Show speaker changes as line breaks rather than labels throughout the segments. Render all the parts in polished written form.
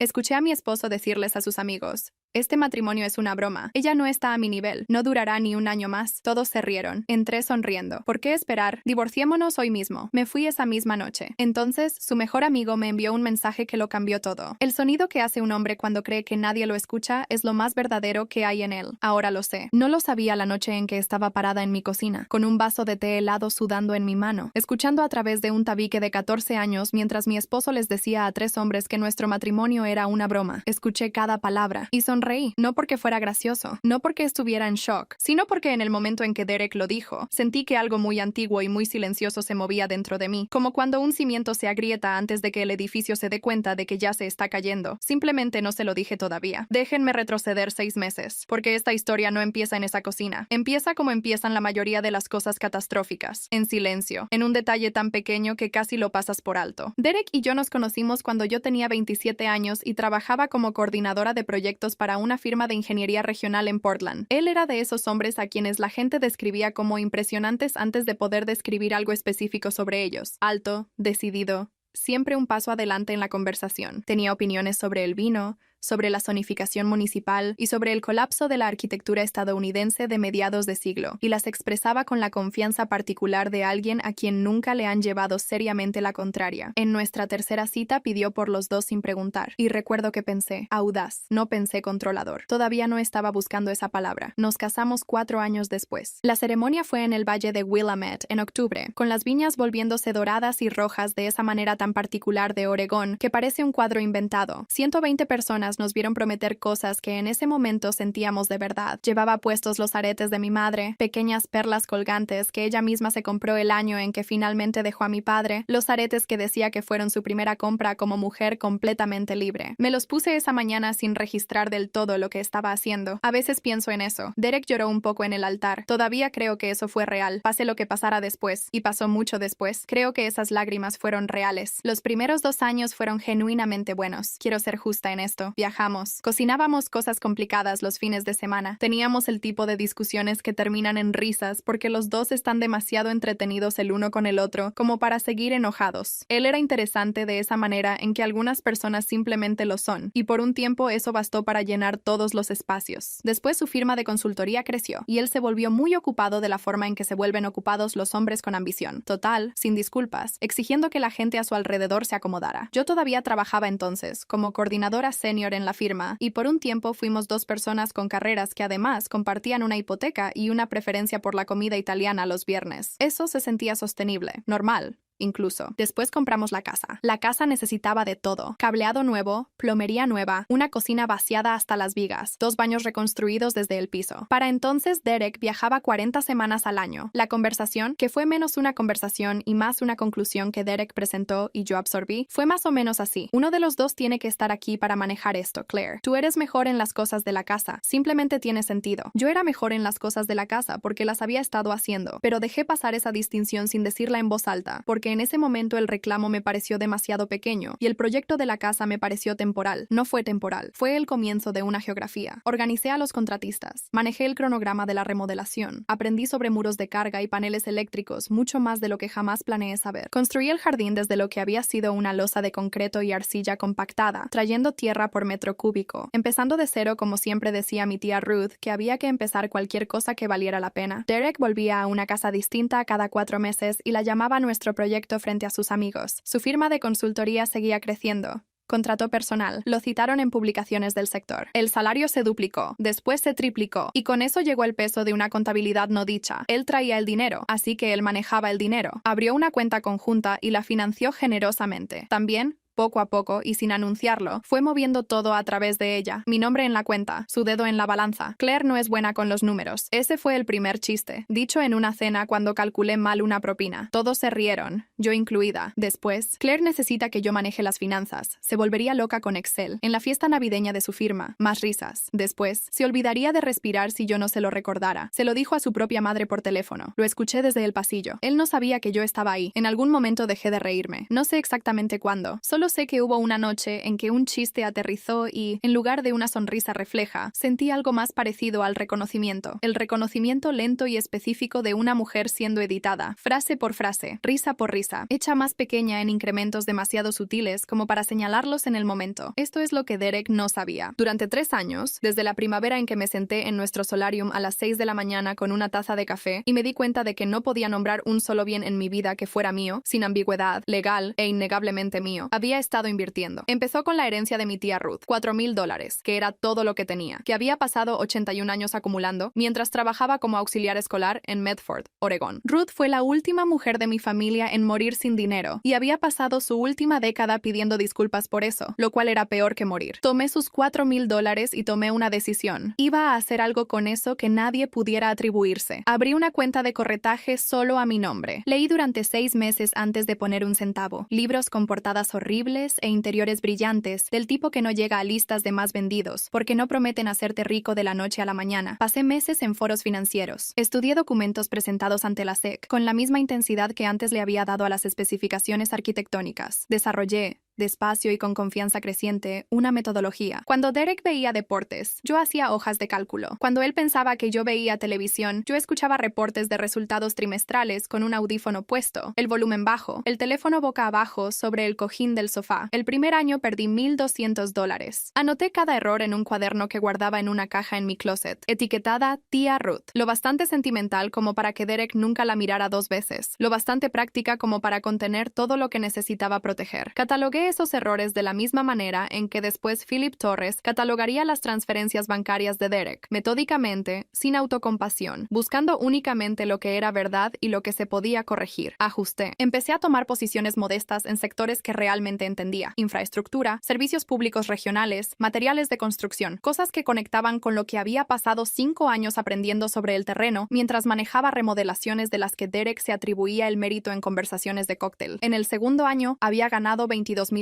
Escuché a mi esposo decirles a sus amigos: este matrimonio es una broma. Ella no está a mi nivel. No durará ni un año más. Todos se rieron. Entré sonriendo. ¿Por qué esperar? Divorciémonos hoy mismo. Me fui esa misma noche. Entonces, su mejor amigo me envió un mensaje que lo cambió todo. El sonido que hace un hombre cuando cree que nadie lo escucha es lo más verdadero que hay en él. Ahora lo sé. No lo sabía la noche en que estaba parada en mi cocina, con un vaso de té helado sudando en mi mano, escuchando a través de un tabique de 14 años mientras mi esposo les decía a 3 hombres que nuestro matrimonio era una broma. Escuché cada palabra y sonreí, no porque fuera gracioso, no porque estuviera en shock, sino porque en el momento en que Derek lo dijo, sentí que algo muy antiguo y muy silencioso se movía dentro de mí, como cuando un cimiento se agrieta antes de que el edificio se dé cuenta de que ya se está cayendo. Simplemente no se lo dije todavía. Déjenme retroceder 6 meses, porque esta historia no empieza en esa cocina. Empieza como empiezan la mayoría de las cosas catastróficas, en silencio, en un detalle tan pequeño que casi lo pasas por alto. Derek y yo nos conocimos cuando yo tenía 27 años y trabajaba como coordinadora de proyectos para una firma de ingeniería regional en Portland. Él era de esos hombres a quienes la gente describía como impresionantes antes de poder describir algo específico sobre ellos. Alto, decidido, siempre un paso adelante en la conversación. Tenía opiniones sobre el vino, sobre la zonificación municipal y sobre el colapso de la arquitectura estadounidense de mediados de siglo, y las expresaba con la confianza particular de alguien a quien nunca le han llevado seriamente la contraria. En nuestra tercera cita pidió por los dos sin preguntar, y recuerdo que pensé, audaz, no pensé controlador. Todavía no estaba buscando esa palabra. Nos casamos 4 años después. La ceremonia fue en el valle de Willamette, en octubre, con las viñas volviéndose doradas y rojas de esa manera tan particular de Oregón, que parece un cuadro inventado. 120 personas nos vieron prometer cosas que en ese momento sentíamos de verdad. Llevaba puestos los aretes de mi madre, pequeñas perlas colgantes que ella misma se compró el año en que finalmente dejó a mi padre, los aretes que decía que fueron su primera compra como mujer completamente libre. Me los puse esa mañana sin registrar del todo lo que estaba haciendo. A veces pienso en eso. Derek lloró un poco en el altar. Todavía creo que eso fue real. Pase lo que pasara después, y pasó mucho después. Creo que esas lágrimas fueron reales. Los primeros 2 años fueron genuinamente buenos. Quiero ser justa en esto. Viajamos, cocinábamos cosas complicadas los fines de semana. Teníamos el tipo de discusiones que terminan en risas porque los dos están demasiado entretenidos el uno con el otro como para seguir enojados. Él era interesante de esa manera en que algunas personas simplemente lo son, y por un tiempo eso bastó para llenar todos los espacios. Después su firma de consultoría creció, y él se volvió muy ocupado de la forma en que se vuelven ocupados los hombres con ambición. Total, sin disculpas, exigiendo que la gente a su alrededor se acomodara. Yo todavía trabajaba entonces, como coordinadora senior en la firma, y por un tiempo fuimos 2 personas con carreras que además compartían una hipoteca y una preferencia por la comida italiana los viernes. Eso se sentía sostenible, normal. Incluso. Después compramos la casa. La casa necesitaba de todo. Cableado nuevo, plomería nueva, una cocina vaciada hasta las vigas, 2 baños reconstruidos desde el piso. Para entonces, Derek viajaba 40 semanas al año. La conversación, que fue menos una conversación y más una conclusión que Derek presentó y yo absorbí, fue más o menos así. Uno de los dos tiene que estar aquí para manejar esto, Claire. Tú eres mejor en las cosas de la casa. Simplemente tiene sentido. Yo era mejor en las cosas de la casa porque las había estado haciendo, pero dejé pasar esa distinción sin decirla en voz alta, porque en ese momento el reclamo me pareció demasiado pequeño y el proyecto de la casa me pareció temporal. No fue temporal, fue el comienzo de una geografía. Organicé a los contratistas, manejé el cronograma de la remodelación, aprendí sobre muros de carga y paneles eléctricos, mucho más de lo que jamás planeé saber. Construí el jardín desde lo que había sido una losa de concreto y arcilla compactada, trayendo tierra por metro cúbico, empezando de cero como siempre decía mi tía Ruth, que había que empezar cualquier cosa que valiera la pena. Derek volvía a una casa distinta cada 4 meses y la llamaba nuestro proyecto frente a sus amigos. Su firma de consultoría seguía creciendo. Contrató personal. Lo citaron en publicaciones del sector. El salario se duplicó, después se triplicó, y con eso llegó el peso de una contabilidad no dicha. Él traía el dinero, así que él manejaba el dinero. Abrió una cuenta conjunta y la financió generosamente. También, poco a poco y sin anunciarlo, fue moviendo todo a través de ella. Mi nombre en la cuenta, su dedo en la balanza. Claire no es buena con los números. Ese fue el primer chiste, dicho en una cena cuando calculé mal una propina. Todos se rieron, yo incluida. Después, Claire necesita que yo maneje las finanzas. Se volvería loca con Excel. En la fiesta navideña de su firma, más risas. Después, se olvidaría de respirar si yo no se lo recordara. Se lo dijo a su propia madre por teléfono. Lo escuché desde el pasillo. Él no sabía que yo estaba ahí. En algún momento dejé de reírme. No sé exactamente cuándo. Solo sé que hubo una noche en que un chiste aterrizó y, en lugar de una sonrisa refleja, sentí algo más parecido al reconocimiento. El reconocimiento lento y específico de una mujer siendo editada, frase por frase, risa por risa, hecha más pequeña en incrementos demasiado sutiles como para señalarlos en el momento. Esto es lo que Derek no sabía. Durante 3 años, desde la primavera en que me senté en nuestro solarium a las 6 de la mañana con una taza de café y me di cuenta de que no podía nombrar un solo bien en mi vida que fuera mío, sin ambigüedad, legal e innegablemente mío, había estado invirtiendo. Empezó con la herencia de mi tía Ruth, $4,000, que era todo lo que tenía, que había pasado 81 años acumulando mientras trabajaba como auxiliar escolar en Medford, Oregón. Ruth fue la última mujer de mi familia en morir sin dinero y había pasado su última década pidiendo disculpas por eso, lo cual era peor que morir. Tomé sus $4,000 y tomé una decisión. Iba a hacer algo con eso que nadie pudiera atribuirse. Abrí una cuenta de corretaje solo a mi nombre. Leí durante 6 meses antes de poner un centavo. Libros con portadas horribles e interiores brillantes, del tipo que no llega a listas de más vendidos, porque no prometen hacerte rico de la noche a la mañana. Pasé meses en foros financieros. Estudié documentos presentados ante la SEC, con la misma intensidad que antes le había dado a las especificaciones arquitectónicas. Desarrollé, despacio y con confianza creciente, una metodología. Cuando Derek veía deportes, yo hacía hojas de cálculo. Cuando él pensaba que yo veía televisión, yo escuchaba reportes de resultados trimestrales con un audífono puesto, el volumen bajo, el teléfono boca abajo sobre el cojín del sofá. El primer año perdí $1,200. Anoté cada error en un cuaderno que guardaba en una caja en mi closet, etiquetada Tía Ruth. Lo bastante sentimental como para que Derek nunca la mirara 2 veces. Lo bastante práctica como para contener todo lo que necesitaba proteger. Catalogué esos errores de la misma manera en que después Philip Torres catalogaría las transferencias bancarias de Derek, metódicamente, sin autocompasión, buscando únicamente lo que era verdad y lo que se podía corregir. Ajusté. Empecé a tomar posiciones modestas en sectores que realmente entendía: infraestructura, servicios públicos regionales, materiales de construcción, cosas que conectaban con lo que había pasado 5 años aprendiendo sobre el terreno mientras manejaba remodelaciones de las que Derek se atribuía el mérito en conversaciones de cóctel. En el segundo año había ganado $22,000.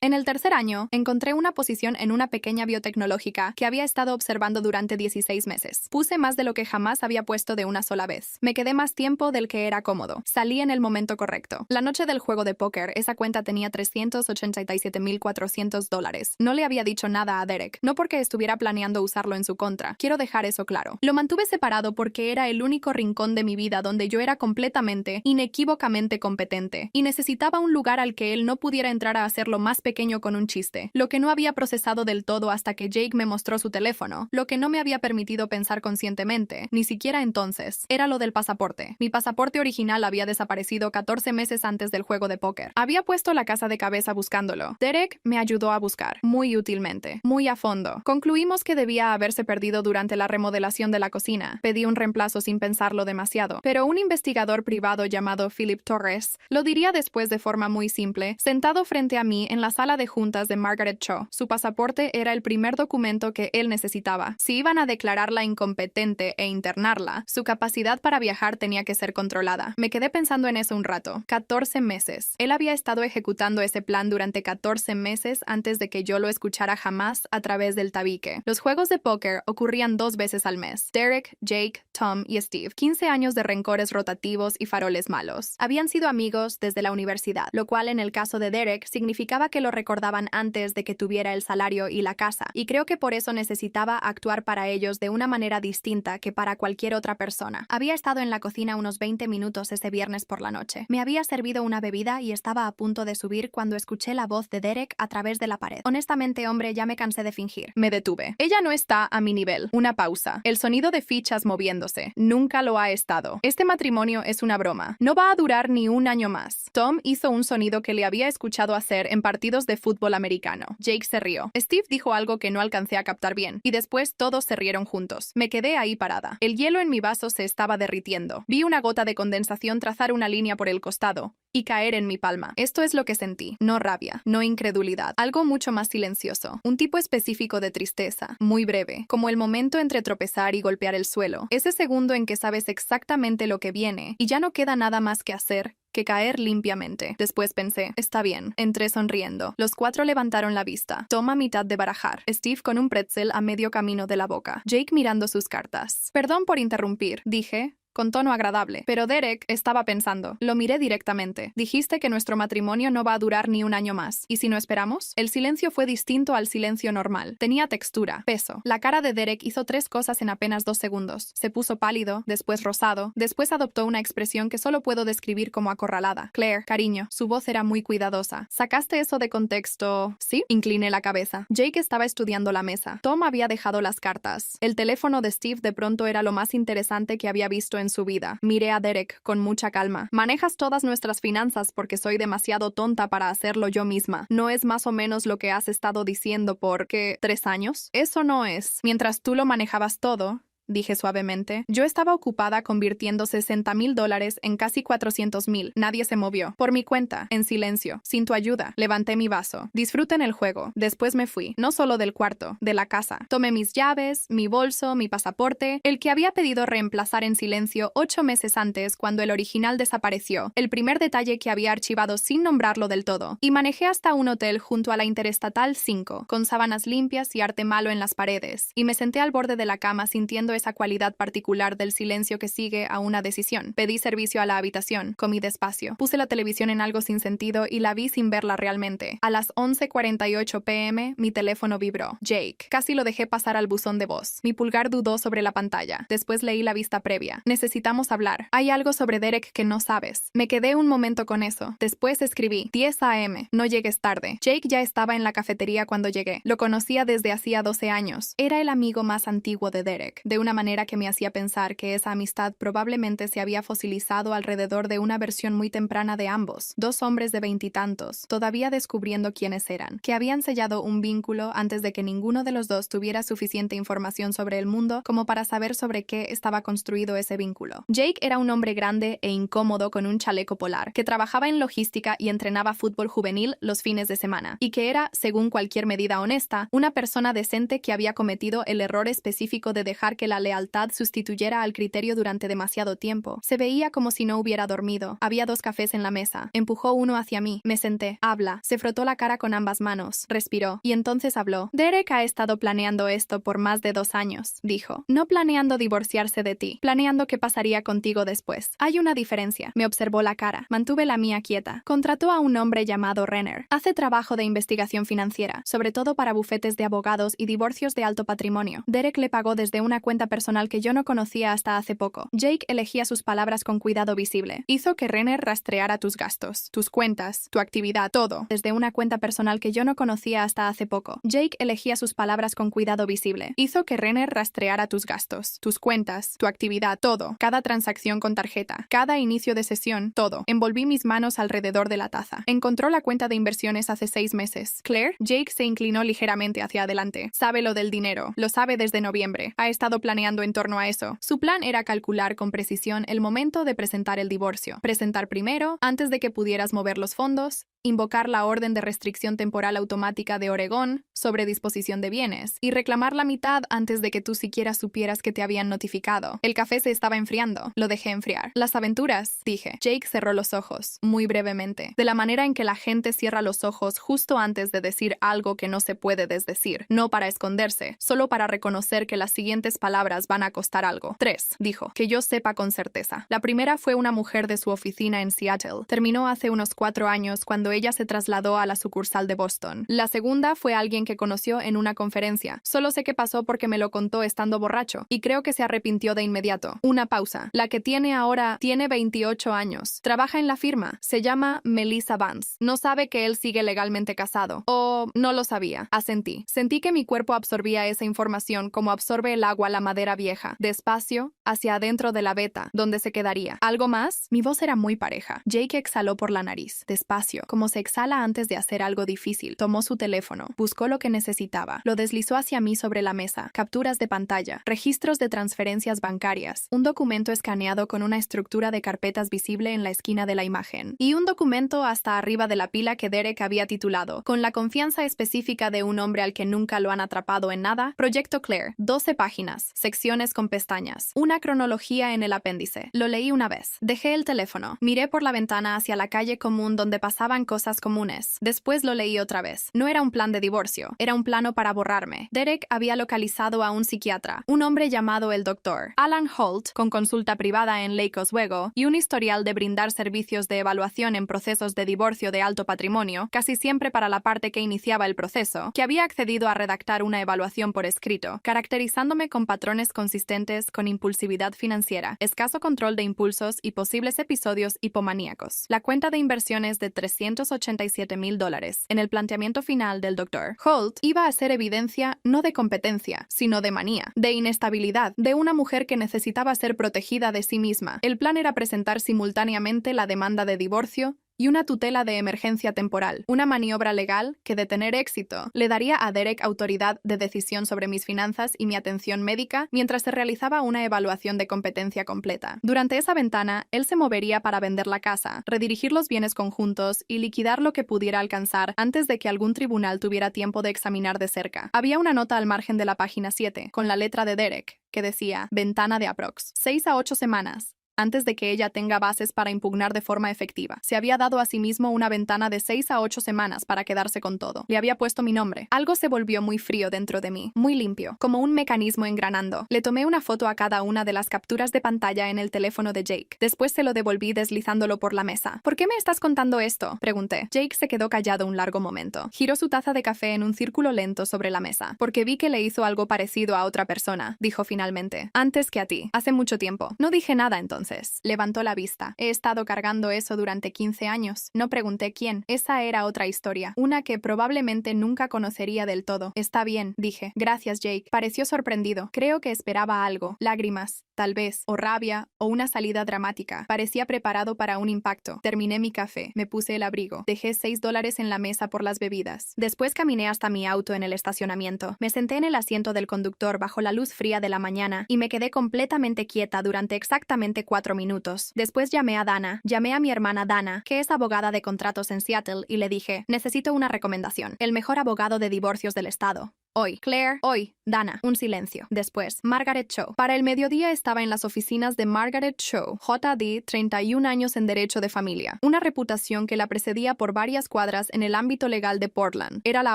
En el tercer año, encontré una posición en una pequeña biotecnológica que había estado observando durante 16 meses. Puse más de lo que jamás había puesto de una sola vez. Me quedé más tiempo del que era cómodo. Salí en el momento correcto. La noche del juego de póker, esa cuenta tenía $387,400. No le había dicho nada a Derek, no porque estuviera planeando usarlo en su contra. Quiero dejar eso claro. Lo mantuve separado porque era el único rincón de mi vida donde yo era completamente, inequívocamente competente, y necesitaba un lugar al que él no pudiera entrar a hacerlo más pequeño con un chiste, lo que no había procesado del todo hasta que Jake me mostró su teléfono, lo que no me había permitido pensar conscientemente, ni siquiera entonces, era lo del pasaporte. Mi pasaporte original había desaparecido 14 meses antes del juego de póker. Había puesto la casa de cabeza buscándolo. Derek me ayudó a buscar, muy útilmente, muy a fondo. Concluimos que debía haberse perdido durante la remodelación de la cocina. Pedí un reemplazo sin pensarlo demasiado, pero un investigador privado llamado Philip Torres lo diría después de forma muy simple, sentado frente a mí en la sala de juntas de Margaret Cho. Su pasaporte era el primer documento que él necesitaba. Si iban a declararla incompetente e internarla, su capacidad para viajar tenía que ser controlada. Me quedé pensando en eso un rato. 14 meses. Él había estado ejecutando ese plan durante 14 meses antes de que yo lo escuchara jamás a través del tabique. Los juegos de póker ocurrían 2 veces al mes. Derek, Jake, Tom y Steve. 15 años de rencores rotativos y faroles malos. Habían sido amigos desde la universidad, lo cual en el caso de Derek significaba que lo recordaban antes de que tuviera el salario y la casa, y creo que por eso necesitaba actuar para ellos de una manera distinta que para cualquier otra persona. Había estado en la cocina unos 20 minutos ese viernes por la noche. Me había servido una bebida y estaba a punto de subir cuando escuché la voz de Derek a través de la pared. Honestamente, hombre, ya me cansé de fingir. Me detuve. Ella no está a mi nivel. Una pausa. El sonido de fichas moviéndose. Nunca lo ha estado. Este matrimonio es una broma. No va a durar ni un año más. Tom hizo un sonido que le había escuchado hacer en partidos de fútbol americano. Jake se rió. Steve dijo algo que no alcancé a captar bien, y después todos se rieron juntos. Me quedé ahí parada. El hielo en mi vaso se estaba derritiendo. Vi una gota de condensación trazar una línea por el costado y caer en mi palma. Esto es lo que sentí. No rabia, no incredulidad. Algo mucho más silencioso. Un tipo específico de tristeza, muy breve, como el momento entre tropezar y golpear el suelo. Ese segundo en que sabes exactamente lo que viene y ya no queda nada más que hacer que caer limpiamente. Después pensé, está bien. Entré sonriendo. Los 4 levantaron la vista. Tom a mitad de barajar. Steve con un pretzel a medio camino de la boca. Jake mirando sus cartas. Perdón por interrumpir, dije, con tono agradable. Pero Derek estaba pensando. Lo miré directamente. Dijiste que nuestro matrimonio no va a durar ni un año más. ¿Y si no esperamos? El silencio fue distinto al silencio normal. Tenía textura, peso. La cara de Derek hizo 3 cosas en apenas 2 segundos. Se puso pálido, después rosado, después adoptó una expresión que solo puedo describir como acorralada. Claire, cariño. Su voz era muy cuidadosa. ¿Sacaste eso de contexto? ¿Sí? Incliné la cabeza. Jake estaba estudiando la mesa. Tom había dejado las cartas. El teléfono de Steve de pronto era lo más interesante que había visto en su vida. Miré a Derek con mucha calma. Manejas todas nuestras finanzas porque soy demasiado tonta para hacerlo yo misma. ¿No es más o menos lo que has estado diciendo por, ¿qué, 3 años? Eso no es. Mientras tú lo manejabas todo, dije suavemente. Yo estaba ocupada convirtiendo $60,000 en casi 400,000. Nadie se movió. Por mi cuenta, en silencio, sin tu ayuda. Levanté mi vaso. Disfruten el juego. Después me fui. No solo del cuarto, de la casa. Tomé mis llaves, mi bolso, mi pasaporte, el que había pedido reemplazar en silencio 8 meses antes cuando el original desapareció, el primer detalle que había archivado sin nombrarlo del todo, y manejé hasta un hotel junto a la Interestatal 5, con sábanas limpias y arte malo en las paredes, y me senté al borde de la cama sintiendo esa cualidad particular del silencio que sigue a una decisión. Pedí servicio a la habitación, comí despacio, puse la televisión en algo sin sentido y la vi sin verla realmente. A las 11:48 p.m. mi teléfono vibró. Jake. Casi lo dejé pasar al buzón de voz. Mi pulgar dudó sobre la pantalla. Después leí la vista previa. Necesitamos hablar. Hay algo sobre Derek que no sabes. Me quedé un momento con eso. Después escribí 10 a.m. No llegues tarde. Jake ya estaba en la cafetería cuando llegué. Lo conocía desde hacía 12 años. Era el amigo más antiguo de Derek. De una manera que me hacía pensar que esa amistad probablemente se había fosilizado alrededor de una versión muy temprana de ambos, 2 hombres de 20 y tantos, todavía descubriendo quiénes eran, que habían sellado un vínculo antes de que ninguno de los dos tuviera suficiente información sobre el mundo como para saber sobre qué estaba construido ese vínculo. Jake era un hombre grande e incómodo con un chaleco polar, que trabajaba en logística y entrenaba fútbol juvenil los fines de semana, y que era, según cualquier medida honesta, una persona decente que había cometido el error específico de dejar que la lealtad sustituyera al criterio durante demasiado tiempo. Se veía como si no hubiera dormido. Había 2 cafés en la mesa. Empujó uno hacia mí. Me senté. Habla. Se frotó la cara con ambas manos. Respiró. Y entonces habló. Derek ha estado planeando esto por más de 2 años, dijo. No planeando divorciarse de ti. Planeando qué pasaría contigo después. Hay una diferencia. Me observó la cara. Mantuve la mía quieta. Contrató a un hombre llamado Renner. Hace trabajo de investigación financiera, sobre todo para bufetes de abogados y divorcios de alto patrimonio. Derek le pagó desde una cuenta personal que yo no conocía hasta hace poco. Jake elegía sus palabras con cuidado visible. Hizo que Renner rastreara tus gastos, tus cuentas, tu actividad, todo, desde una cuenta personal que yo no conocía hasta hace poco. Jake elegía sus palabras con cuidado visible. Hizo que Renner rastreara tus gastos, tus cuentas, tu actividad, todo, cada transacción con tarjeta, cada inicio de sesión, todo. Envolví mis manos alrededor de la taza. Encontró la cuenta de inversiones hace 6 meses. Claire, Jake se inclinó ligeramente hacia adelante. Sabe lo del dinero. Lo sabe desde noviembre. Ha estado planeando en torno a eso. Su plan era calcular con precisión el momento de presentar el divorcio. Presentar primero, antes de que pudieras mover los fondos, invocar la orden de restricción temporal automática de Oregón sobre disposición de bienes y reclamar la mitad antes de que tú siquiera supieras que te habían notificado. El café se estaba enfriando. Lo dejé enfriar. Las aventuras, dije. Jake cerró los ojos, muy brevemente, de la manera en que la gente cierra los ojos justo antes de decir algo que no se puede desdecir, no para esconderse, solo para reconocer que las siguientes palabras van a costar algo. 3, dijo, que yo sepa con certeza. La primera fue una mujer de su oficina en Seattle. Terminó hace unos 4 años cuando ella se trasladó a la sucursal de Boston. La segunda fue alguien que conoció en una conferencia. Solo sé qué pasó porque me lo contó estando borracho, y creo que se arrepintió de inmediato. Una pausa. La que tiene ahora tiene 28 años. Trabaja en la firma. Se llama Melissa Vance. No sabe que él sigue legalmente casado. O no lo sabía. Asentí. Sentí que mi cuerpo absorbía esa información como absorbe el agua la madera vieja. Despacio, hacia adentro de la veta, donde se quedaría. ¿Algo más? Mi voz era muy pareja. Jake exhaló por la nariz. Despacio, como se exhala antes de hacer algo difícil. Tomó su teléfono. Buscó lo que necesitaba. Lo deslizó hacia mí sobre la mesa. Capturas de pantalla. Registros de transferencias bancarias. Un documento escaneado con una estructura de carpetas visible en la esquina de la imagen. Y un documento hasta arriba de la pila que Derek había titulado, con la confianza específica de un hombre al que nunca lo han atrapado en nada, Proyecto Claire. 12 páginas. Secciones con pestañas. Una cronología en el apéndice. Lo leí una vez. Dejé el teléfono. Miré por la ventana hacia la calle común donde pasaban cosas comunes. Después lo leí otra vez. No era un plan de divorcio, era un plano para borrarme. Derek había localizado a un psiquiatra, un hombre llamado el Dr. Alan Holt, con consulta privada en Lake Oswego y un historial de brindar servicios de evaluación en procesos de divorcio de alto patrimonio, casi siempre para la parte que iniciaba el proceso, que había accedido a redactar una evaluación por escrito, caracterizándome con patrones consistentes con impulsividad financiera, escaso control de impulsos y posibles episodios hipomaníacos. La cuenta de inversiones de $387,000 en el planteamiento final del Dr. Holt iba a ser evidencia no de competencia, sino de manía, de inestabilidad, de una mujer que necesitaba ser protegida de sí misma. El plan era presentar simultáneamente la demanda de divorcio y una tutela de emergencia temporal, una maniobra legal que, de tener éxito, le daría a Derek autoridad de decisión sobre mis finanzas y mi atención médica mientras se realizaba una evaluación de competencia completa. Durante esa ventana, él se movería para vender la casa, redirigir los bienes conjuntos y liquidar lo que pudiera alcanzar antes de que algún tribunal tuviera tiempo de examinar de cerca. Había una nota al margen de la página 7, con la letra de Derek, que decía, ventana de aprox. 6 a 8 semanas. Antes de que ella tenga bases para impugnar de forma efectiva. Se había dado a sí mismo una ventana de 6 a 8 semanas para quedarse con todo. Le había puesto mi nombre. Algo se volvió muy frío dentro de mí, muy limpio, como un mecanismo engranando. Le tomé una foto a cada una de las capturas de pantalla en el teléfono de Jake. Después se lo devolví deslizándolo por la mesa. ¿Por qué me estás contando esto?, pregunté. Jake se quedó callado un largo momento. Giró su taza de café en un círculo lento sobre la mesa. Porque vi que le hizo algo parecido a otra persona, dijo finalmente. Antes que a ti. Hace mucho tiempo. No dije nada entonces. Levantó la vista. He estado cargando eso durante 15 años. No pregunté quién. Esa era otra historia. Una que probablemente nunca conocería del todo. Está bien, dije. Gracias, Jake. Pareció sorprendido. Creo que esperaba algo. Lágrimas, tal vez, o rabia, o una salida dramática. Parecía preparado para un impacto. Terminé mi café. Me puse el abrigo. Dejé $6 en la mesa por las bebidas. Después caminé hasta mi auto en el estacionamiento. Me senté en el asiento del conductor bajo la luz fría de la mañana y me quedé completamente quieta durante exactamente 4 minutos. Después llamé a mi hermana Dana, que es abogada de contratos en Seattle, y le dije, necesito una recomendación. El mejor abogado de divorcios del estado. Hoy. Claire. Hoy. Dana. Un silencio. Después. Margaret Cho. Para el mediodía estaba en las oficinas de Margaret Cho, JD, 31 años en Derecho de Familia. Una reputación que la precedía por varias cuadras en el ámbito legal de Portland. Era la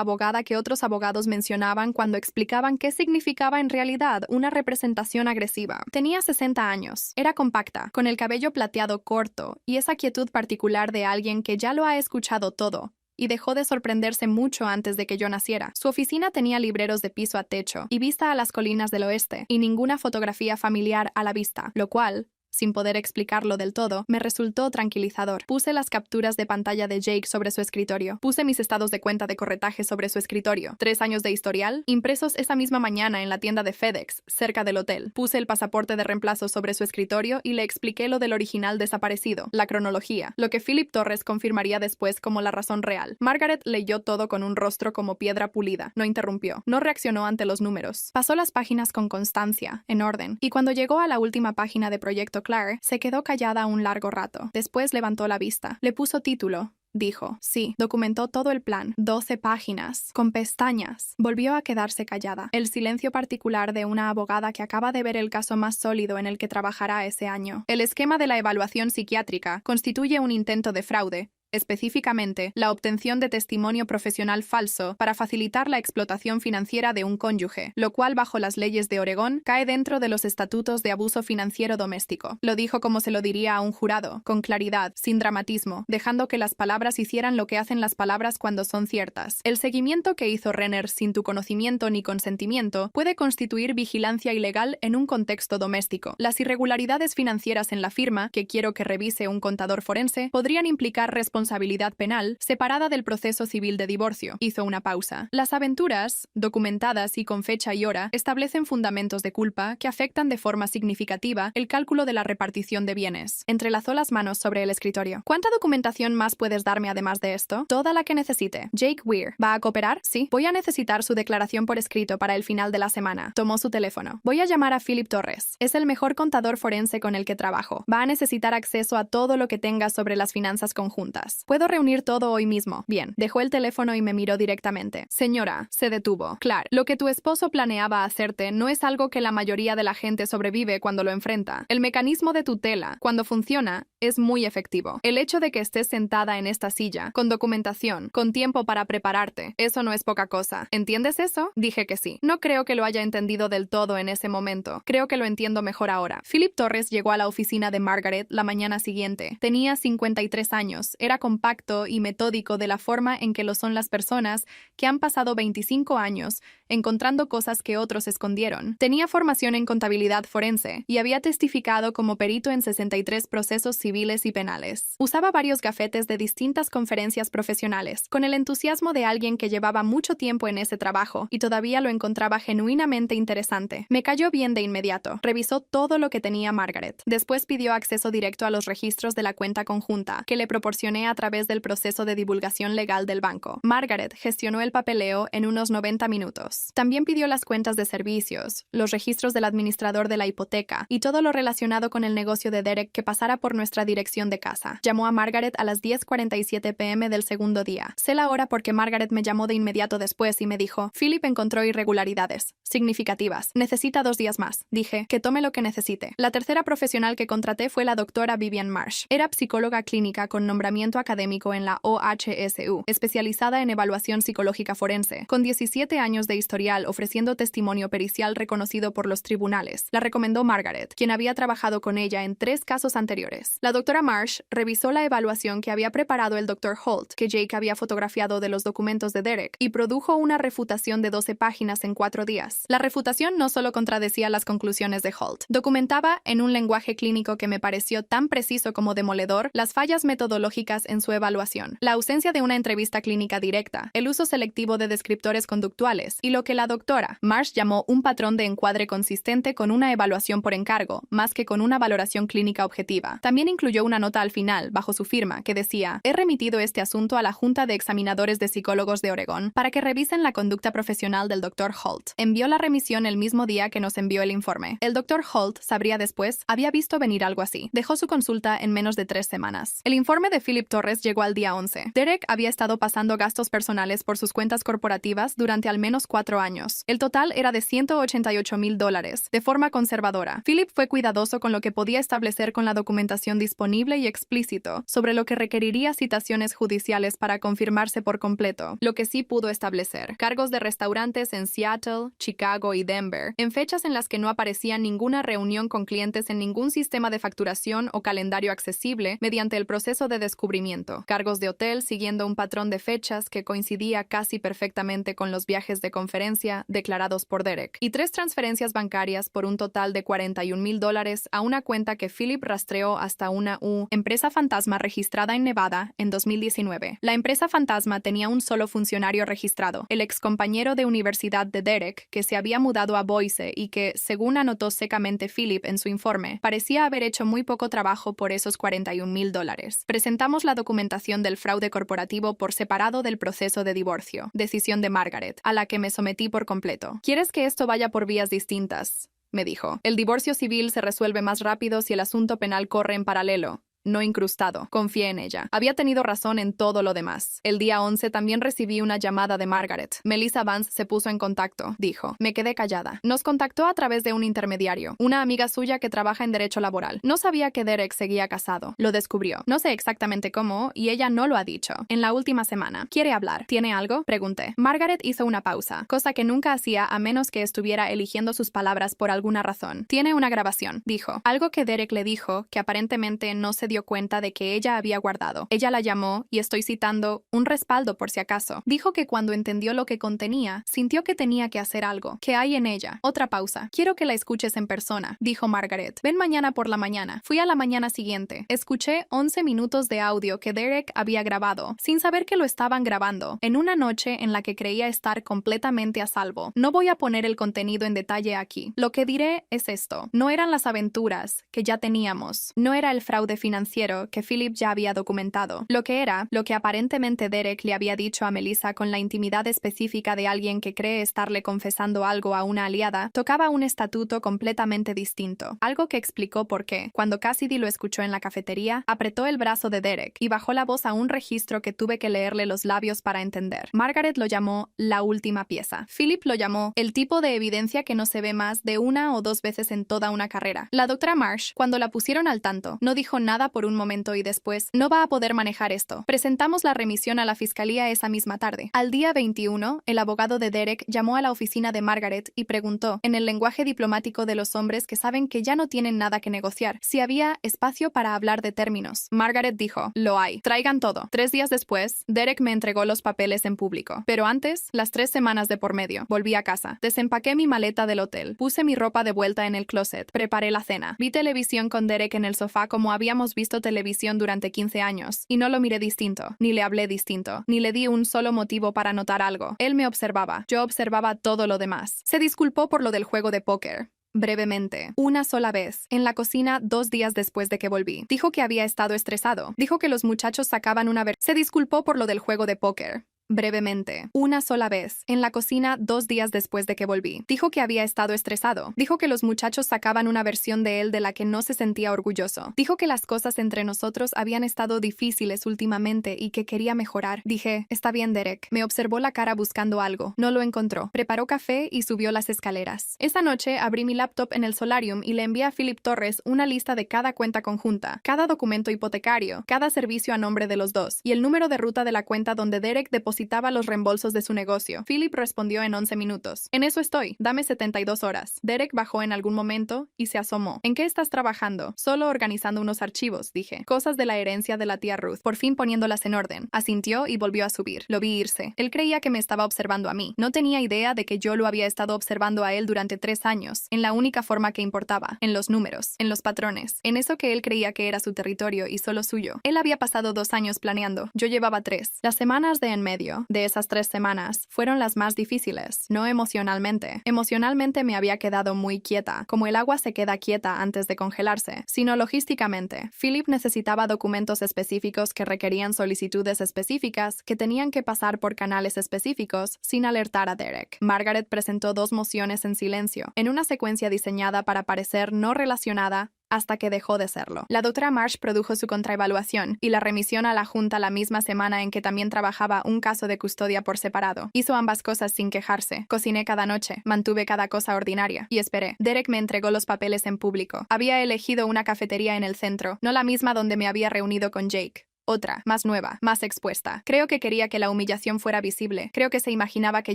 abogada que otros abogados mencionaban cuando explicaban qué significaba en realidad una representación agresiva. Tenía 60 años. Era compacta, con el cabello plateado corto y esa quietud particular de alguien que ya lo ha escuchado todo y dejó de sorprenderse mucho antes de que yo naciera. Su oficina tenía libreros de piso a techo y vista a las colinas del oeste, y ninguna fotografía familiar a la vista, lo cual, sin poder explicarlo del todo, me resultó tranquilizador. Puse las capturas de pantalla de Jake sobre su escritorio. Puse mis estados de cuenta de corretaje sobre su escritorio. 3 años de historial, impresos esa misma mañana en la tienda de FedEx, cerca del hotel. Puse el pasaporte de reemplazo sobre su escritorio y le expliqué lo del original desaparecido, la cronología, lo que Philip Torres confirmaría después como la razón real. Margaret leyó todo con un rostro como piedra pulida. No interrumpió. No reaccionó ante los números. Pasó las páginas con constancia, en orden, y cuando llegó a la última página de Proyecto Claire, se quedó callada un largo rato. Después levantó la vista. Le puso título. Dijo, sí, documentó todo el plan, 12 páginas, con pestañas. Volvió a quedarse callada. El silencio particular de una abogada que acaba de ver el caso más sólido en el que trabajará ese año. El esquema de la evaluación psiquiátrica constituye un intento de fraude, específicamente, la obtención de testimonio profesional falso para facilitar la explotación financiera de un cónyuge, lo cual bajo las leyes de Oregón cae dentro de los estatutos de abuso financiero doméstico. Lo dijo como se lo diría a un jurado, con claridad, sin dramatismo, dejando que las palabras hicieran lo que hacen las palabras cuando son ciertas. El seguimiento que hizo Renner sin tu conocimiento ni consentimiento puede constituir vigilancia ilegal en un contexto doméstico. Las irregularidades financieras en la firma, que quiero que revise un contador forense, podrían implicar responsabilidad penal separada del proceso civil de divorcio. Hizo una pausa. Las aventuras, documentadas y con fecha y hora, establecen fundamentos de culpa que afectan de forma significativa el cálculo de la repartición de bienes. Entrelazó las manos sobre el escritorio. ¿Cuánta documentación más puedes darme además de esto? Toda la que necesite. Jake Weir. ¿Va a cooperar? Sí. Voy a necesitar su declaración por escrito para el final de la semana. Tomó su teléfono. Voy a llamar a Philip Torres. Es el mejor contador forense con el que trabajo. Va a necesitar acceso a todo lo que tenga sobre las finanzas conjuntas. años. Puedo reunir todo hoy mismo. Bien. Dejó el teléfono y me miró directamente. Señora, se detuvo. Claro, lo que tu esposo planeaba hacerte no es algo que la mayoría de la gente sobrevive cuando lo enfrenta. El mecanismo de tutela, cuando funciona, es muy efectivo. El hecho de que estés sentada en esta silla, con documentación, con tiempo para prepararte, eso no es poca cosa. ¿Entiendes eso? Dije que sí. No creo que lo haya entendido del todo en ese momento. Creo que lo entiendo mejor ahora. Philip Torres llegó a la oficina de Margaret la mañana siguiente. Tenía 53 años. Era compacto y metódico de la forma en que lo son las personas que han pasado 25 años encontrando cosas que otros escondieron. Tenía formación en contabilidad forense y había testificado como perito en 63 procesos civiles y penales. Usaba varios gafetes de distintas conferencias profesionales, con el entusiasmo de alguien que llevaba mucho tiempo en ese trabajo y todavía lo encontraba genuinamente interesante. Me cayó bien de inmediato. Revisó todo lo que tenía Margaret. Después pidió acceso directo a los registros de la cuenta conjunta, que le proporcioné a través del proceso de divulgación legal del banco. Margaret gestionó el papeleo en unos 90 minutos. También pidió las cuentas de servicios, los registros del administrador de la hipoteca y todo lo relacionado con el negocio de Derek que pasara por nuestra dirección de casa. Llamó a Margaret a las 10:47 p.m. del segundo día. Sé la hora porque Margaret me llamó de inmediato después y me dijo: Philip encontró irregularidades significativas. Necesita 2 días más. Dije que tome lo que necesite. La tercera profesional que contraté fue la doctora Vivian Marsh. Era psicóloga clínica con nombramiento académico en la OHSU, especializada en evaluación psicológica forense, con 17 años de historial ofreciendo testimonio pericial reconocido por los tribunales. La recomendó Margaret, quien había trabajado con ella en 3 casos anteriores. La doctora Marsh revisó la evaluación que había preparado el Dr. Holt, que Jake había fotografiado de los documentos de Derek, y produjo una refutación de 12 páginas en 4 días. La refutación no solo contradecía las conclusiones de Holt, documentaba en un lenguaje clínico que me pareció tan preciso como demoledor las fallas metodológicas en su evaluación, la ausencia de una entrevista clínica directa, el uso selectivo de descriptores conductuales y lo que la doctora Marsh llamó un patrón de encuadre consistente con una evaluación por encargo, más que con una valoración clínica objetiva. También incluyó una nota al final, bajo su firma, que decía: he remitido este asunto a la Junta de Examinadores de Psicólogos de Oregón para que revisen la conducta profesional del Dr. Holt. Envió la remisión el mismo día que nos envió el informe. El Dr. Holt, sabría después, había visto venir algo así. Dejó su consulta en menos de 3 semanas. El informe de Philip Torres llegó al día 11. Derek había estado pasando gastos personales por sus cuentas corporativas durante al menos 4 años. El total era de $188,000, de forma conservadora. Philip fue cuidadoso con lo que podía establecer con la documentación disponible y explícito sobre lo que requeriría citaciones judiciales para confirmarse por completo. Lo que sí pudo establecer: cargos de restaurantes en Seattle, Chicago y Denver, en fechas en las que no aparecía ninguna reunión con clientes en ningún sistema de facturación o calendario accesible mediante el proceso de descubrimiento. Cargos de hotel siguiendo un patrón de fechas que coincidía casi perfectamente con los viajes de conferencia declarados por Derek. Y 3 transferencias bancarias por un total de $41,000 a una cuenta que Philip rastreó hasta una empresa fantasma registrada en Nevada en 2019. La empresa fantasma tenía un solo funcionario registrado, el excompañero de universidad de Derek, que se había mudado a Boise y que, según anotó secamente Philip en su informe, parecía haber hecho muy poco trabajo por esos $41,000. Presentamos la documentación del fraude corporativo por separado del proceso de divorcio, decisión de Margaret, a la que me sometí por completo. ¿Quieres que esto vaya por vías distintas?, me dijo. El divorcio civil se resuelve más rápido si el asunto penal corre en paralelo, no incrustado. Confié en ella. Había tenido razón en todo lo demás. El día 11 también recibí una llamada de Margaret. Melissa Vance se puso en contacto, dijo. Me quedé callada. Nos contactó a través de un intermediario, una amiga suya que trabaja en derecho laboral. No sabía que Derek seguía casado. Lo descubrió. No sé exactamente cómo, y ella no lo ha dicho. En la última semana. ¿Quiere hablar? ¿Tiene algo?, pregunté. Margaret hizo una pausa, cosa que nunca hacía a menos que estuviera eligiendo sus palabras por alguna razón. Tiene una grabación, dijo. Algo que Derek le dijo, que aparentemente no se dio cuenta de que ella había guardado. Ella la llamó, y estoy citando, un respaldo por si acaso. Dijo que cuando entendió lo que contenía, sintió que tenía que hacer algo. ¿Qué hay en ella? Otra pausa. Quiero que la escuches en persona, dijo Margaret. Ven mañana por la mañana. Fui a la mañana siguiente. Escuché 11 minutos de audio que Derek había grabado, sin saber que lo estaban grabando, en una noche en la que creía estar completamente a salvo. No voy a poner el contenido en detalle aquí. Lo que diré es esto. No eran las aventuras que ya teníamos. No era el fraude financiero financiero que Philip ya había documentado. Lo que aparentemente Derek le había dicho a Melissa con la intimidad específica de alguien que cree estarle confesando algo a una aliada, tocaba un estatuto completamente distinto. Algo que explicó por qué, cuando Cassidy lo escuchó en la cafetería, apretó el brazo de Derek y bajó la voz a un registro que tuve que leerle los labios para entender. Margaret lo llamó la última pieza. Philip lo llamó el tipo de evidencia que no se ve más de una o dos veces en toda una carrera. La doctora Marsh, cuando la pusieron al tanto, no dijo nada por un momento y después, no va a poder manejar esto. Presentamos la remisión a la fiscalía esa misma tarde. Al día 21, el abogado de Derek llamó a la oficina de Margaret y preguntó, en el lenguaje diplomático de los hombres que saben que ya no tienen nada que negociar, si había espacio para hablar de términos. Margaret dijo, lo hay. Traigan todo. 3 días después, Derek me entregó los papeles en público. Pero antes, las 3 semanas de por medio, volví a casa. Desempaqué mi maleta del hotel. Puse mi ropa de vuelta en el closet. Preparé la cena. Vi televisión con Derek en el sofá como habíamos visto televisión durante 15 años. Y no lo miré distinto. Ni le hablé distinto. Ni le di un solo motivo para notar algo. Él me observaba. Yo observaba todo lo demás. Se disculpó por lo del juego de póker. Brevemente, una sola vez, en la cocina 2 días después de que volví. Dijo que había estado estresado. Dijo que los muchachos sacaban una Se disculpó por lo del juego de póker. Brevemente, una sola vez, en la cocina 2 días después de que volví. Dijo que había estado estresado. Dijo que los muchachos sacaban una versión de él de la que no se sentía orgulloso. Dijo que las cosas entre nosotros habían estado difíciles últimamente y que quería mejorar. Dije, está bien, Derek. Me observó la cara buscando algo. No lo encontró. Preparó café y subió las escaleras. Esa noche abrí mi laptop en el solarium y le envié a Philip Torres una lista de cada cuenta conjunta, cada documento hipotecario, cada servicio a nombre de los dos, y el número de ruta de la cuenta donde Derek depositaba los reembolsos de su negocio. Philip respondió en 11 minutos. En eso estoy. Dame 72 horas. Derek bajó en algún momento y se asomó. ¿En qué estás trabajando? Solo organizando unos archivos, dije. Cosas de la herencia de la tía Ruth. Por fin poniéndolas en orden. Asintió y volvió a subir. Lo vi irse. Él creía que me estaba observando a mí. No tenía idea de que yo lo había estado observando a él durante 3 años, en la única forma que importaba, en los números, en los patrones, en eso que él creía que era su territorio y solo suyo. Él había pasado 2 años planeando. Yo llevaba 3. Las semanas de en medio de esas 3 semanas fueron las más difíciles, no emocionalmente. Emocionalmente me había quedado muy quieta, como el agua se queda quieta antes de congelarse, sino logísticamente. Philip necesitaba documentos específicos que requerían solicitudes específicas que tenían que pasar por canales específicos sin alertar a Derek. Margaret presentó 2 mociones en silencio, en una secuencia diseñada para parecer no relacionada hasta que dejó de serlo. La doctora Marsh produjo su contraevaluación y la remisión a la junta la misma semana en que también trabajaba un caso de custodia por separado. Hizo ambas cosas sin quejarse. Cociné cada noche, mantuve cada cosa ordinaria y esperé. Derek me entregó los papeles en público. Había elegido una cafetería en el centro, no la misma donde me había reunido con Jake. Otra, más nueva, más expuesta. Creo que quería que la humillación fuera visible. Creo que se imaginaba que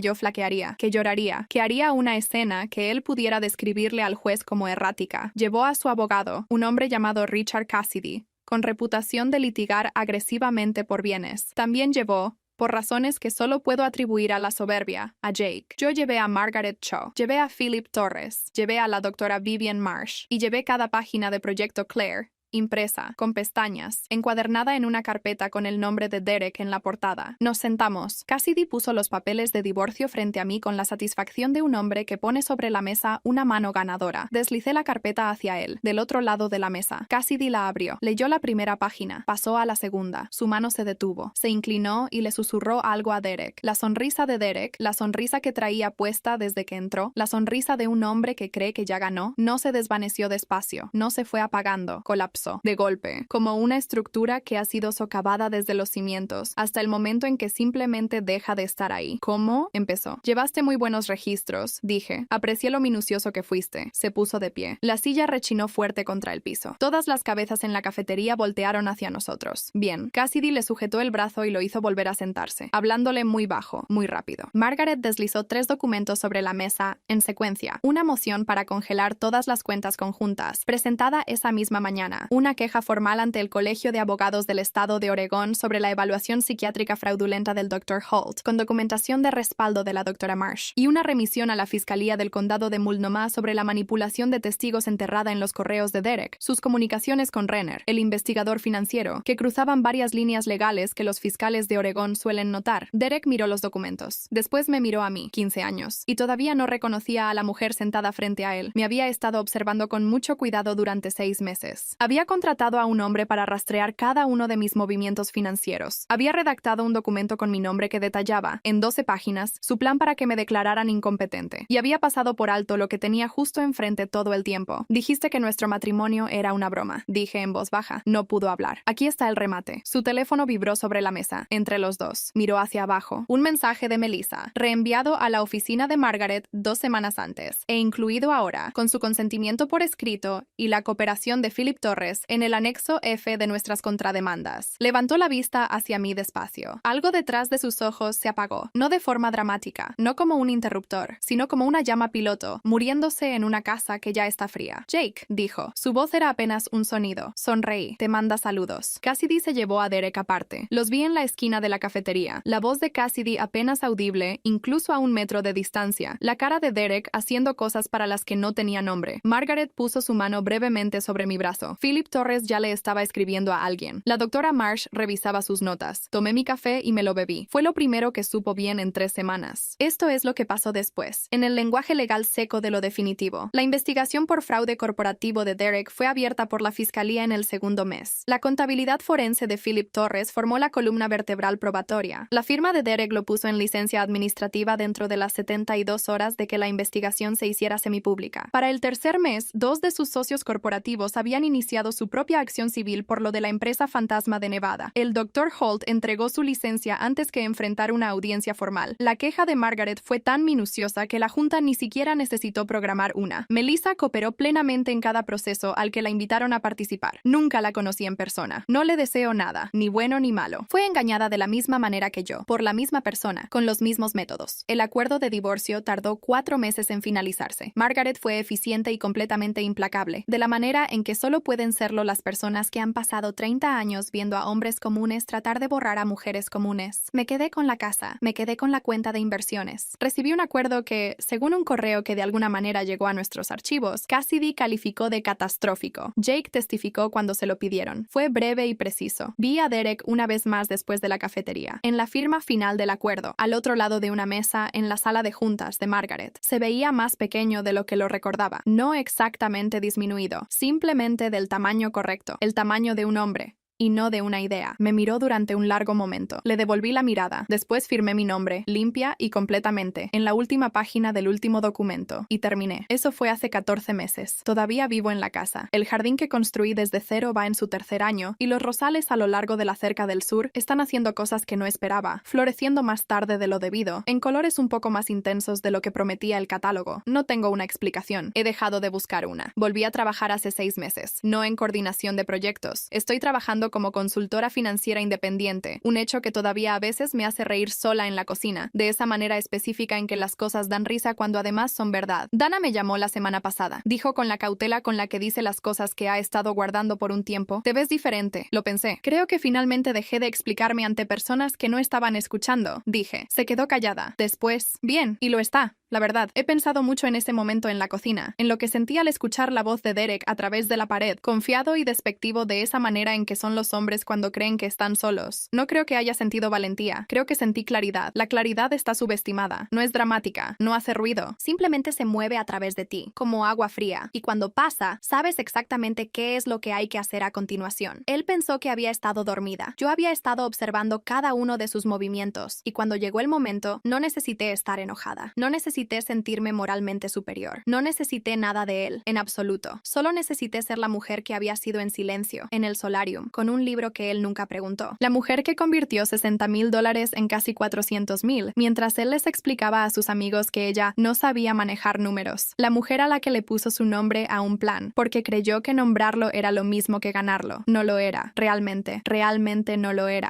yo flaquearía, que lloraría, que haría una escena que él pudiera describirle al juez como errática. Llevó a su abogado, un hombre llamado Richard Cassidy, con reputación de litigar agresivamente por bienes. También llevó, por razones que solo puedo atribuir a la soberbia, a Jake. Yo llevé a Margaret Cho, llevé a Philip Torres, llevé a la doctora Vivian Marsh, y llevé cada página de Proyecto Claire, impresa, con pestañas, encuadernada en una carpeta con el nombre de Derek en la portada. Nos sentamos. Cassidy puso los papeles de divorcio frente a mí con la satisfacción de un hombre que pone sobre la mesa una mano ganadora. Deslicé la carpeta hacia él, del otro lado de la mesa. Cassidy la abrió. Leyó la primera página. Pasó a la segunda. Su mano se detuvo. Se inclinó y le susurró algo a Derek. La sonrisa de Derek, la sonrisa que traía puesta desde que entró, la sonrisa de un hombre que cree que ya ganó, no se desvaneció despacio. No se fue apagando. Colapsó. De golpe, como una estructura que ha sido socavada desde los cimientos, hasta el momento en que simplemente deja de estar ahí. ¿Cómo? Empezó. Llevaste muy buenos registros, dije. Aprecié lo minucioso que fuiste. Se puso de pie. La silla rechinó fuerte contra el piso. Todas las cabezas en la cafetería voltearon hacia nosotros. Bien. Cassidy le sujetó el brazo y lo hizo volver a sentarse, hablándole muy bajo, muy rápido. Margaret deslizó 3 documentos sobre la mesa, en secuencia. Una moción para congelar todas las cuentas conjuntas, presentada esa misma mañana. Una queja formal ante el Colegio de Abogados del Estado de Oregón sobre la evaluación psiquiátrica fraudulenta del Dr. Holt, con documentación de respaldo de la doctora Marsh, y una remisión a la Fiscalía del Condado de Multnomah sobre la manipulación de testigos enterrada en los correos de Derek, sus comunicaciones con Renner, el investigador financiero, que cruzaban varias líneas legales que los fiscales de Oregón suelen notar. Derek miró los documentos. Después me miró a mí, 15 años, y todavía no reconocía a la mujer sentada frente a él. Me había estado observando con mucho cuidado durante 6 meses. Había Había contratado a un hombre para rastrear cada uno de mis movimientos financieros. Había redactado un documento con mi nombre que detallaba, en 12 páginas, su plan para que me declararan incompetente. Y había pasado por alto lo que tenía justo enfrente todo el tiempo. Dijiste que nuestro matrimonio era una broma, dije en voz baja. No pudo hablar. Aquí está el remate. Su teléfono vibró sobre la mesa, entre los dos. Miró hacia abajo. Un mensaje de Melissa, reenviado a la oficina de Margaret 2 semanas antes, e incluido ahora, con su consentimiento por escrito y la cooperación de Philip Torres en el anexo F de nuestras contrademandas. Levantó la vista hacia mí despacio. Algo detrás de sus ojos se apagó, no de forma dramática, no como un interruptor, sino como una llama piloto, muriéndose en una casa que ya está fría. Jake, dijo. Su voz era apenas un sonido. Sonreí. Te manda saludos. Cassidy se llevó a Derek aparte. Los vi en la esquina de la cafetería. La voz de Cassidy apenas audible, incluso a 1 metro de distancia. La cara de Derek haciendo cosas para las que no tenía nombre. Margaret puso su mano brevemente sobre mi brazo. Philip Torres ya le estaba escribiendo a alguien. La doctora Marsh revisaba sus notas. Tomé mi café y me lo bebí. Fue lo primero que supo bien en 3 semanas. Esto es lo que pasó después. En el lenguaje legal seco de lo definitivo. La investigación por fraude corporativo de Derek fue abierta por la fiscalía en el segundo mes. La contabilidad forense de Philip Torres formó la columna vertebral probatoria. La firma de Derek lo puso en licencia administrativa dentro de las 72 horas de que la investigación se hiciera semipública. Para el tercer mes, 2 de sus socios corporativos habían iniciado su propia acción civil por lo de la empresa fantasma de Nevada. El Dr. Holt entregó su licencia antes que enfrentar una audiencia formal. La queja de Margaret fue tan minuciosa que la junta ni siquiera necesitó programar una. Melissa cooperó plenamente en cada proceso al que la invitaron a participar. Nunca la conocí en persona. No le deseo nada, ni bueno ni malo. Fue engañada de la misma manera que yo, por la misma persona, con los mismos métodos. El acuerdo de divorcio tardó 4 meses en finalizarse. Margaret fue eficiente y completamente implacable, de la manera en que solo pueden serlo las personas que han pasado 30 años viendo a hombres comunes tratar de borrar a mujeres comunes. Me quedé con la casa, me quedé con la cuenta de inversiones. Recibí un acuerdo que, según un correo que de alguna manera llegó a nuestros archivos, Cassidy calificó de catastrófico. Jake testificó cuando se lo pidieron. Fue breve y preciso. Vi a Derek una vez más después de la cafetería. En la firma final del acuerdo, al otro lado de una mesa en la sala de juntas de Margaret, se veía más pequeño de lo que lo recordaba. No exactamente disminuido, simplemente del tamaño correcto, el tamaño de un hombre. Y no de una idea. Me miró durante un largo momento. Le devolví la mirada. Después firmé mi nombre, limpia y completamente, en la última página del último documento. Y terminé. Eso fue hace 14 meses. Todavía vivo en la casa. El jardín que construí desde cero va en su 3er año, y los rosales a lo largo de la cerca del sur están haciendo cosas que no esperaba, floreciendo más tarde de lo debido, en colores un poco más intensos de lo que prometía el catálogo. No tengo una explicación. He dejado de buscar una. Volví a trabajar hace 6 meses. No en coordinación de proyectos. Estoy trabajando como consultora financiera independiente, un hecho que todavía a veces me hace reír sola en la cocina, de esa manera específica en que las cosas dan risa cuando además son verdad. Dana me llamó la semana pasada. Dijo con la cautela con la que dice las cosas que ha estado guardando por un tiempo: te ves diferente. Lo pensé. Creo que finalmente dejé de explicarme ante personas que no estaban escuchando. Dije. Se quedó callada. Después, bien, y lo está. La verdad, he pensado mucho en ese momento en la cocina, en lo que sentí al escuchar la voz de Derek a través de la pared, confiado y despectivo de esa manera en que son los hombres cuando creen que están solos. No creo que haya sentido valentía, creo que sentí claridad. La claridad está subestimada, no es dramática, no hace ruido, simplemente se mueve a través de ti, como agua fría, y cuando pasa, sabes exactamente qué es lo que hay que hacer a continuación. Él pensó que había estado dormida. Yo había estado observando cada uno de sus movimientos, y cuando llegó el momento, no necesité estar enojada, no necesité sentirme moralmente superior. No necesité nada de él, en absoluto. Solo necesité ser la mujer que había sido en silencio, en el solarium, con un libro que él nunca preguntó. La mujer que convirtió $60,000 en casi 400,000, mientras él les explicaba a sus amigos que ella no sabía manejar números. La mujer a la que le puso su nombre a un plan, porque creyó que nombrarlo era lo mismo que ganarlo. No lo era. Realmente no lo era.